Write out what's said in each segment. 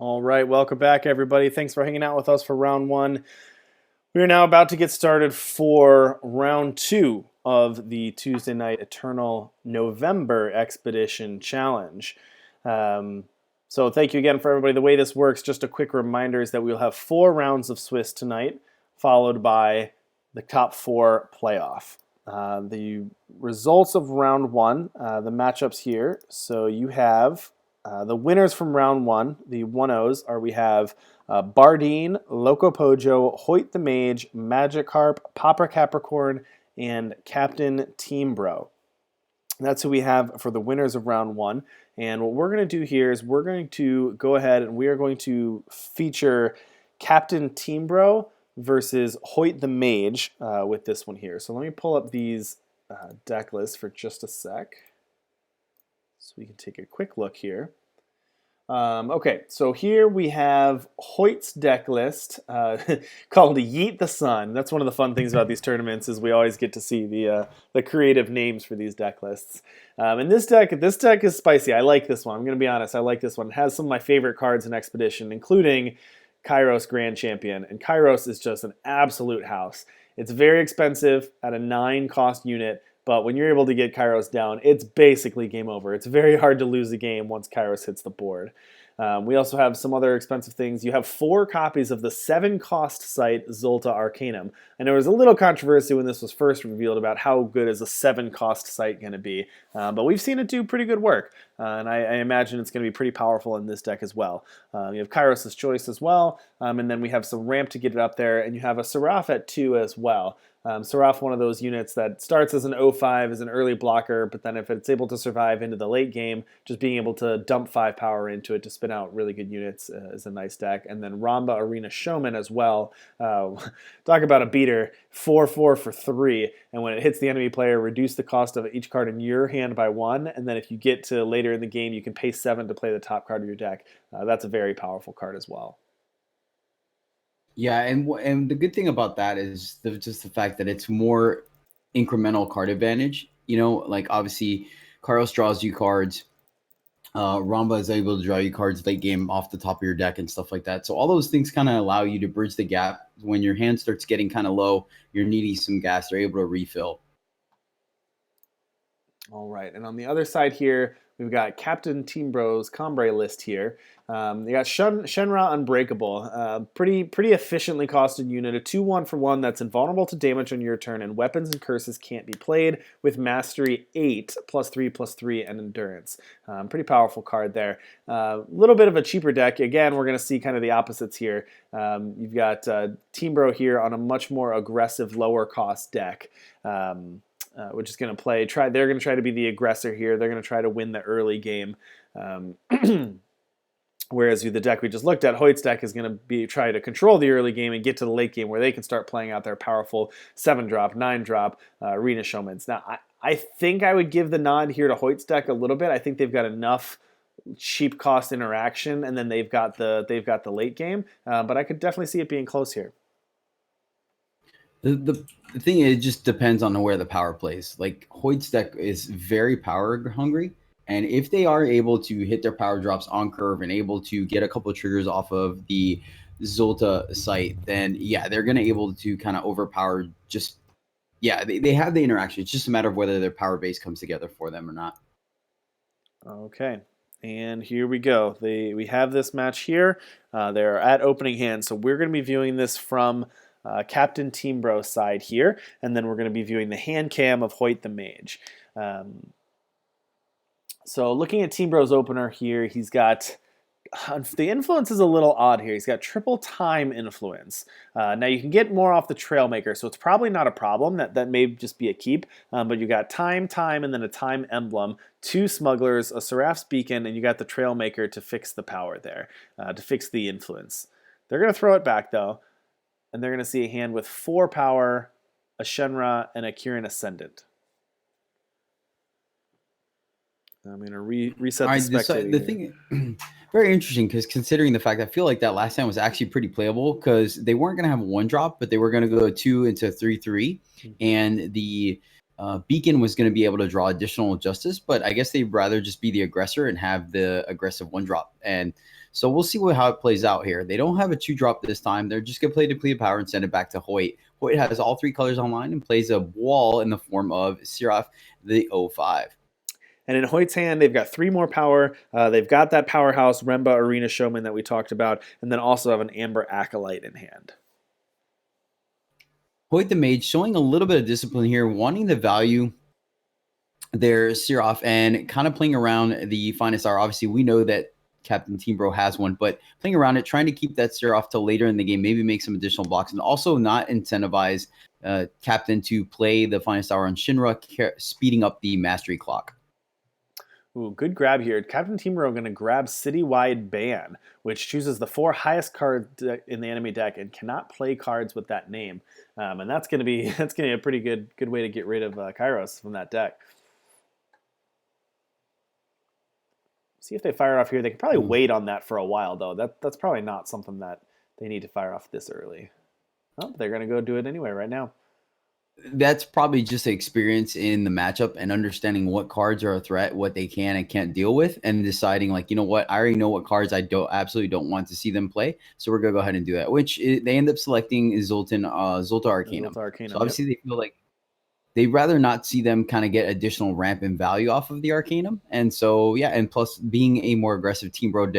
All right, welcome back, everybody. Thanks for hanging out with us for round one. We are now about to get started for round two of the Tuesday Night Eternal November Expedition Challenge. So thank you again for everybody. The way this works, just a quick reminder, is that we'll have 4 rounds of Swiss tonight, followed by the top 4 playoff. The results of round one, the matchups here. So you have the winners from round one, the 1-0s, we have Bardeen, Loco Pojo, Hoyt-the-Mage, Magikarp, Popper Capricorn, and CaptainTeembro. That's who we have for the winners of round one. And what we're going to do here is we're going to go ahead and we are going to feature CaptainTeembro versus Hoyt-the-Mage with this one here. So let me pull up these deck lists for just a sec so we can take a quick look here. Okay, so here we have Hoyt's deck list called Yeet the Sun. That's one of the fun things about these tournaments is we always get to see the creative names for these deck lists. And this deck is spicy. I like this one. I'm going to be honest. I like this one. It has some of my favorite cards in Expedition, including Kairos Grand Champion. And Kairos is just an absolute house. It's very expensive at a 9 cost unit. But when you're able to get Kairos down, it's basically game over. It's very hard to lose a game once Kairos hits the board. We also have some other expensive things. You have 4 copies of the 7-cost site Zolta Arcanum. And there was a little controversy when this was first revealed about how good is a 7-cost site going to be. But we've seen it do pretty good work. And I imagine it's going to be pretty powerful in this deck as well. You have Kairos' Choice as well. And then we have some ramp to get it up there. And you have a Seraph at 2 as well. Seraph, one of those units that starts as an 0-5, as an early blocker, but then if it's able to survive into the late game, just being able to dump 5 power into it to spin out really good units is a nice deck. And then Ramba Arena Showman as well. Talk about a beater, 4/4 for 3, and when it hits the enemy player, reduce the cost of each card in your hand by 1, and then if you get to later in the game, you can pay 7 to play the top card of your deck. That's a very powerful card as well. Yeah, and the good thing about that is just the fact that it's more incremental card advantage. You know, like obviously, Carlos draws you cards. Ramba is able to draw you cards late game off the top of your deck and stuff like that. So all those things kind of allow you to bridge the gap when your hand starts getting kind of low. You're needing some gas. They're able to refill. All right, and on the other side here, we've got CaptainTeembro's Combray list here. You got Shenra Unbreakable, pretty efficiently costed unit, a 2/1 for 1 that's invulnerable to damage on your turn, and weapons and curses can't be played with Mastery 8, +3/+3, and Endurance. Pretty powerful card there. A little bit of a cheaper deck. Again, we're going to see kind of the opposites here. You've got Teembro here on a much more aggressive, lower cost deck. Which is going to play. They're going to try to be the aggressor here. They're going to try to win the early game. Whereas the deck we just looked at, Hoyt's deck, is going to be try to control the early game and get to the late game where they can start playing out their powerful 7-drop, 9-drop Arena Showmans. Now, I think I would give the nod here to Hoyt's deck a little bit. I think they've got enough cheap cost interaction, and then they've got the late game. But I could definitely see it being close here. The thing is, it just depends on where the power plays. Like Hoyt's deck is very power hungry, and if they are able to hit their power drops on curve and able to get a couple of triggers off of the Zolta site, then yeah, they're gonna able to kind of overpower. They have the interaction. It's just a matter of whether their power base comes together for them or not. Okay. And here we go. We have this match here. They're at opening hand, so we're going to be viewing this from CaptainTeembro's side here, and then we're going to be viewing the hand cam of Hoyt-the-Mage. So looking at Teembro's opener here, he's got the influence is a little odd here. He's got triple time influence. Now you can get more off the Trailmaker, so it's probably not a problem. That may just be a keep. But you got time, and then a time emblem, 2 smugglers, a Seraph's Beacon, and you got the Trailmaker to fix the power there, to fix the influence. They're going to throw it back though, and they're going to see a hand with 4 power, a Shenra, and a Kirin Ascendant. I'm going to reset the spectator. The thing, very interesting, because considering the fact, I feel like that last time was actually pretty playable, because they weren't going to have 1 drop, but they were going to go 2 into 3/3, and the Beacon was going to be able to draw additional justice, but I guess they'd rather just be the aggressor and have the aggressive 1-drop. And so we'll see how it plays out here. They don't have a 2-drop this time. They're just going to play depleted power and send it back to Hoyt. Hoyt has all 3 colors online and plays a wall in the form of Seraph the 05. And in Hoyt's hand, they've got 3 more power. They've got that powerhouse Remba Arena Showman that we talked about, and then also have an Amber Acolyte in hand. Hoyt-the-Mage showing a little bit of discipline here, wanting to value their Seraph and kind of playing around the Finest Hour. Obviously, we know that CaptainTeembro has one, but playing around it, trying to keep that Seraph till later in the game, maybe make some additional blocks, and also not incentivize Captain to play the Finest Hour on Shinra, speeding up the mastery clock. Ooh, good grab here. CaptainTeembro going to grab Citywide Ban, which chooses the 4 highest cards in the enemy deck and cannot play cards with that name. And that's going to be a pretty good way to get rid of Kairos from that deck. See if they fire off here. They can probably wait on that for a while, though. That's probably not something that they need to fire off this early. Oh, they're going to go do it anyway right now. That's probably just experience in the matchup and understanding what cards are a threat, what they can and can't deal with, and deciding like, you know what, I already know what cards I absolutely don't want to see them play, so we're gonna go ahead and do that. Which they end up selecting Zulta Arcanum. So obviously they feel like they'd rather not see them kind of get additional ramp in value off of the Arcanum, and so yeah, and plus being a more aggressive Teembro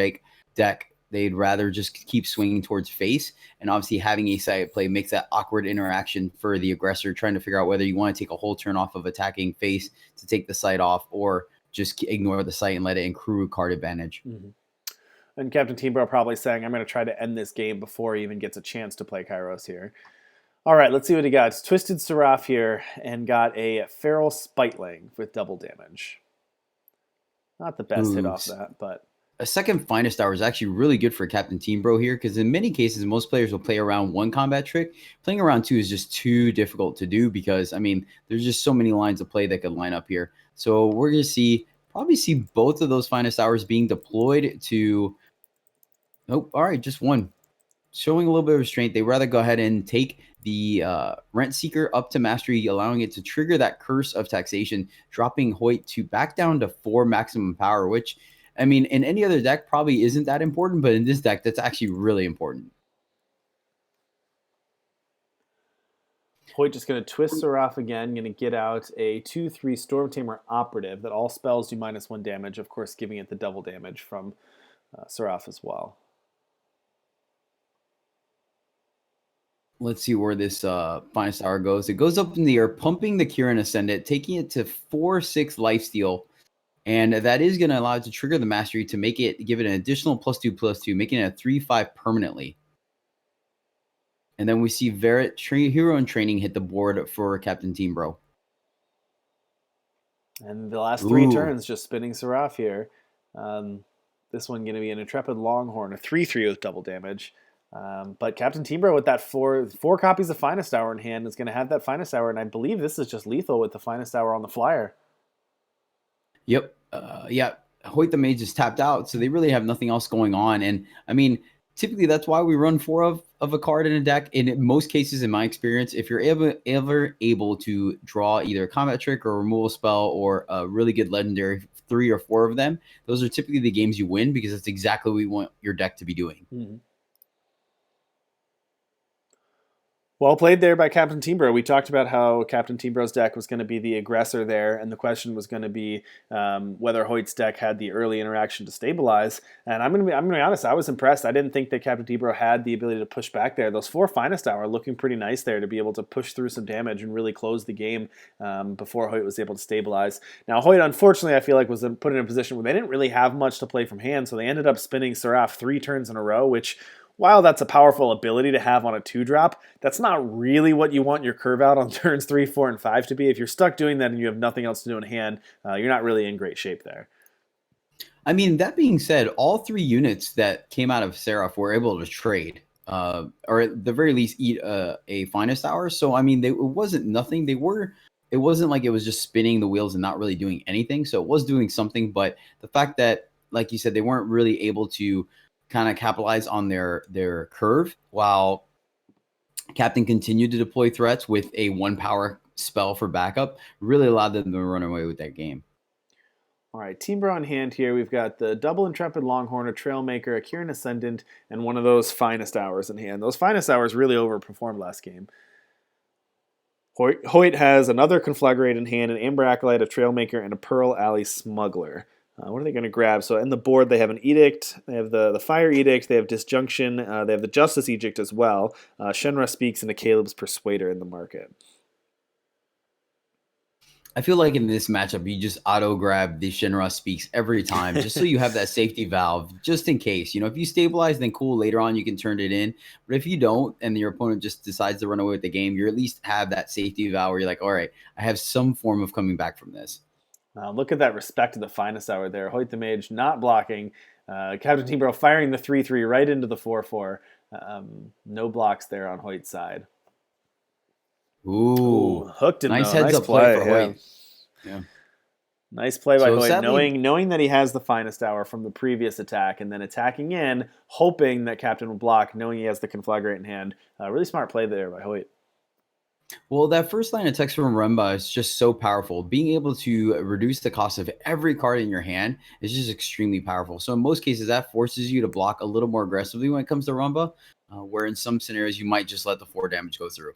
deck. They'd rather just keep swinging towards face, and obviously having a side play makes that awkward interaction for the aggressor, trying to figure out whether you want to take a whole turn off of attacking face to take the sight off, or just ignore the sight and let it accrue card advantage. Mm-hmm. And CaptainTeembro probably saying, I'm going to try to end this game before he even gets a chance to play Kairos here. All right, let's see what he got. It's Twisted Seraph here and got a Feral Spiteling with double damage. Not the best hit off that, but... A second Finest Hour is actually really good for CaptainTeembro here, because in many cases, most players will play around 1 combat trick. Playing around 2 is just too difficult to do because, I mean, there's just so many lines of play that could line up here. So we're going to probably see both of those Finest Hours being deployed to... Nope, all right, just 1. Showing a little bit of restraint. They rather go ahead and take the Rent Seeker up to Mastery, allowing it to trigger that Curse of Taxation, dropping Hoyt to back down to 4 maximum power, which... I mean, in any other deck, probably isn't that important, but in this deck, that's actually really important. Hoyt just going to twist Seraph again, going to get out a 2/3 Storm Tamer Operative that all spells do -1 damage, of course, giving it the double damage from Seraph as well. Let's see where this Finest Hour goes. It goes up in the air, pumping the Kirin Ascendant, taking it to 4/6 lifesteal. And that is going to allow it to trigger the mastery to give it an additional +2/+2, making it a 3/5 permanently. And then we see Verret Hero in Training hit the board for CaptainTeembro. And the last 3 turns just spinning Seraph here. This one going to be an Intrepid Longhorn, a 3/3 with double damage. But CaptainTeembro with that 4 copies of Finest Hour in hand is going to have that Finest Hour, and I believe this is just lethal with the Finest Hour on the flyer. Yep. Yeah. Hoyt-the-Mage is tapped out, so they really have nothing else going on. And I mean, typically that's why we run 4 of a card in a deck. And in most cases, in my experience, if you're ever able to draw either a combat trick or a removal spell or a really good legendary, 3 or 4 of them, those are typically the games you win because that's exactly what we want your deck to be doing. Mm-hmm. Well played there by CaptainTeembro. We talked about how CaptainTeembro's deck was going to be the aggressor there, and the question was going to be whether Hoyt's deck had the early interaction to stabilize. And I'm going to be honest, I was impressed. I didn't think that CaptainTeembro had the ability to push back there. Those 4 Finest Hour looking pretty nice there to be able to push through some damage and really close the game before Hoyt was able to stabilize. Now, Hoyt, unfortunately, I feel like was put in a position where they didn't really have much to play from hand, so they ended up spinning Seraph 3 turns in a row, which... while that's a powerful ability to have on a 2-drop, that's not really what you want your curve out on turns 3, 4, and 5 to be. If you're stuck doing that and you have nothing else to do in hand, you're not really in great shape there. I mean, that being said, all 3 units that came out of Seraph were able to trade, or at the very least eat a Finest Hour. So, I mean, it wasn't nothing. It wasn't like it was just spinning the wheels and not really doing anything. So it was doing something, but the fact that, like you said, they weren't really able to kind of capitalize on their curve while Captain continued to deploy threats with a 1 power spell for backup really allowed them to run away with that game. All right, Teembro in hand here. We've got the double Intrepid Longhorn, a Trailmaker, a Kieran Ascendant, and one of those Finest Hours in hand. Those Finest Hours really overperformed last game. Hoyt has another Conflagrate in hand, an Amber Acolyte, a Trailmaker, and a Pearl Alley Smuggler. What are they going to grab? So in the board, they have an Edict, they have the Fire Edict, they have Disjunction, they have the Justice Edict as well. Shenra Speaks, and a Caleb's Persuader in the market. I feel like in this matchup, you just auto grab the Shinra Speaks every time, just so you have that safety valve, just in case. You know, if you stabilize, then cool. Later on, you can turn it in. But if you don't, and your opponent just decides to run away with the game, you at least have that safety valve where you're like, all right, I have some form of coming back from this. Look at that respect to the Finest Hour there. Hoyt-the-Mage not blocking. CaptainTeembro firing the 3-3 right into the 4-4. No blocks there on Hoyt's side. Ooh, hooked him. Nice though. heads nice up play for Hoyt. Yeah. Nice play by So Hoyt, sadly- knowing that he has the Finest Hour from the previous attack, and then attacking in, hoping that Captain will block, knowing he has the Conflagrate in hand. Really smart play there by Hoyt. Well, that first line of text from Remba is just so powerful. Being able to reduce the cost of every card in your hand is just extremely powerful. So in most cases, that forces you to block a little more aggressively when it comes to Remba, where in some scenarios, you might just let the 4 damage go through.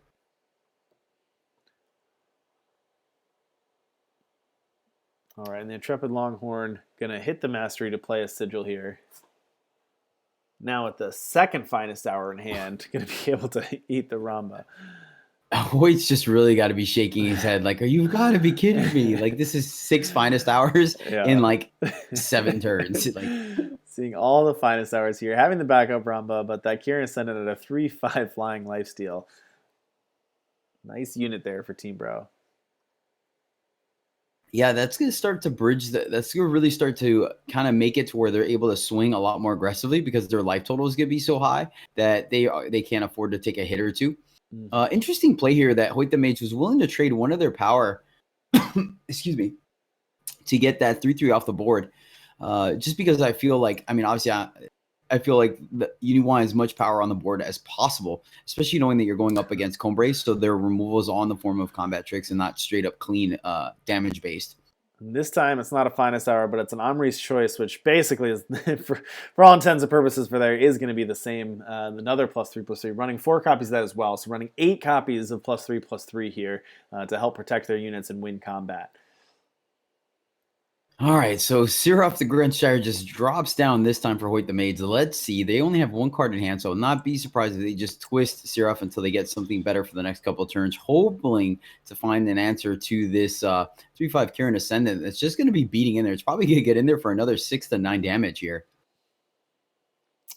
All right, and the Intrepid Longhorn going to hit the Mastery to play a Sigil here. Now with the second Finest Hour in hand, going to be able to eat the Ramba. Hoyt's just really got to be shaking his head like, you've got to be kidding me. Like, this is 6 Finest Hours in like 7 turns. Like, seeing all the Finest Hours here, having the backup Ramba, but that Kieran Ascendant at a 3-5 flying lifesteal. Nice unit there for Teembro. Yeah, that's going to start to bridge that's going to really start to kind of make it to where they're able to swing a lot more aggressively because their life total is going to be so high that they can't afford to take a hit or two. Interesting play here that Hoyt-the-Mage was willing to trade one of their power, excuse me, to get that 3-3 off the board. Just because I feel like, I mean, obviously, I feel like you want as much power on the board as possible, especially knowing that you're going up against Combre, so their removal is on the form of combat tricks and not straight up clean damage based. This time it's not a Finest Hour, but it's an Omri's Choice, which basically is, for all intents and purposes for there, is going to be the same. Another +3/+3, running 4 copies of that as well. So running 8 copies of +3/+3 here to help protect their units and win combat. All right, so Seraph the Grandshire just drops down this time for Hoyt-the-Mage. Let's see. They only have 1 card in hand, so not be surprised if they just twist Seraph until they get something better for the next couple of turns, hoping to find an answer to this 3-5 Kieran Ascendant that's just going to be beating in there. It's probably going to get in there for another 6 to 9 damage here.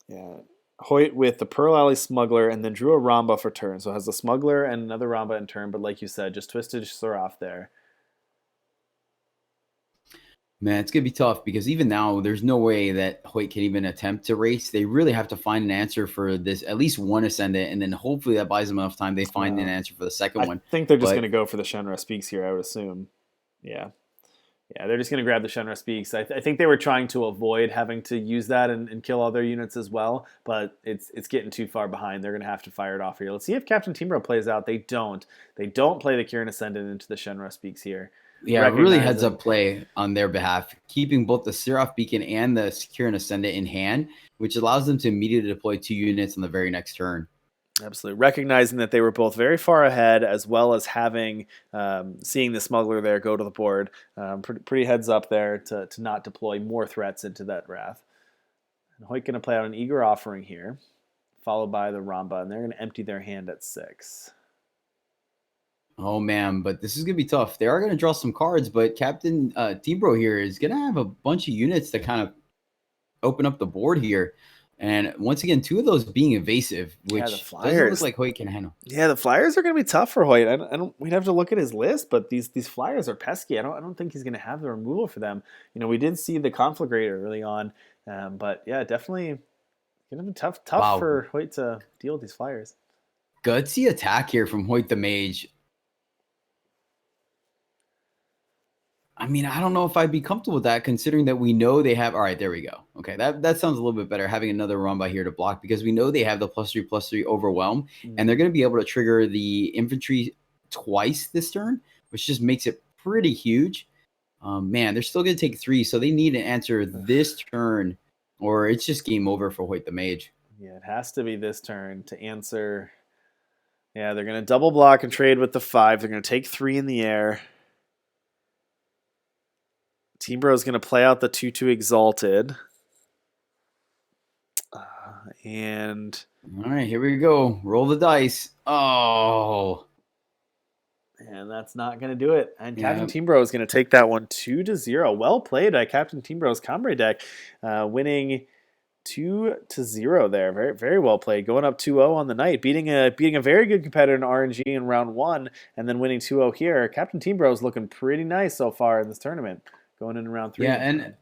Yeah. Hoyt with the Pearl Alley Smuggler and then drew a Ramba for turn. So it has the Smuggler and another Ramba in turn, but like you said, just twisted Seraph there. Man, it's going to be tough because even now, there's no way that Hoyt can even attempt to race. They really have to find an answer for this, at least one Ascendant, and then hopefully that buys them enough time they find an answer for the second one. I think they're just going to go for the Shenra Speaks here, I would assume. Yeah. Yeah, they're just going to grab the Shenra Speaks. I think they were trying to avoid having to use that and kill all their units as well, but it's getting too far behind. They're going to have to fire it off here. Let's see if CaptainTeembro plays out. They don't. They don't play the Kieran Ascendant into the Shenra Speaks here. Yeah, really heads up play on their behalf, keeping both the Seraph Beacon and the Kieran Ascendant in hand, which allows them to immediately deploy 2 units on the very next turn. Absolutely. Recognizing that they were both very far ahead, as well as having seeing the Smuggler there go to the board. Pretty heads up there to not deploy more threats into that Wrath. And Hoyt going to play out an Eager Offering here, followed by the Ramba, and they're going to empty their hand at 6. Oh, man, but this is going to be tough. They are going to draw some cards, but CaptainTeembro here is going to have a bunch of units to kind of open up the board here. And once again, 2 of those being evasive, which doesn't look like Hoyt can handle. Yeah, the Flyers are going to be tough for Hoyt. I don't. We'd have to look at his list, but these Flyers are pesky. I don't think he's going to have the removal for them. You know, we did see the Conflagrator early on, but yeah, definitely going to be tough for Hoyt to deal with these Flyers. Gutsy attack here from Hoyt-the-Mage. I mean, I don't know if I'd be comfortable with that, considering that we know they have. All right, there we go. Okay, that sounds a little bit better, having another Ramba here to block, because we know they have the +3/+3 overwhelm, and they're going to be able to trigger the infantry twice this turn, which just makes it pretty huge. Man, they're still going to take 3, so they need to answer this turn, or it's just game over for Hoyt-the-Mage. Yeah, it has to be this turn to answer. Yeah, they're going to double block and trade with the 5. They're going to take 3 in the air. Teembro is going to play out the 2/2 Exalted. And all right, here we go. Roll the dice. Oh. And that's not going to do it. And CaptainTeembro is going to take that one 2-0. Well played by CaptainTeembro's Combre deck, winning 2-0 there. Very, very well played. Going up 2-0 on the night, beating a very good competitor in RNG in round 1, and then winning 2-0 here. CaptainTeembro is looking pretty nice so far in this tournament. Going in round 3. Yeah, and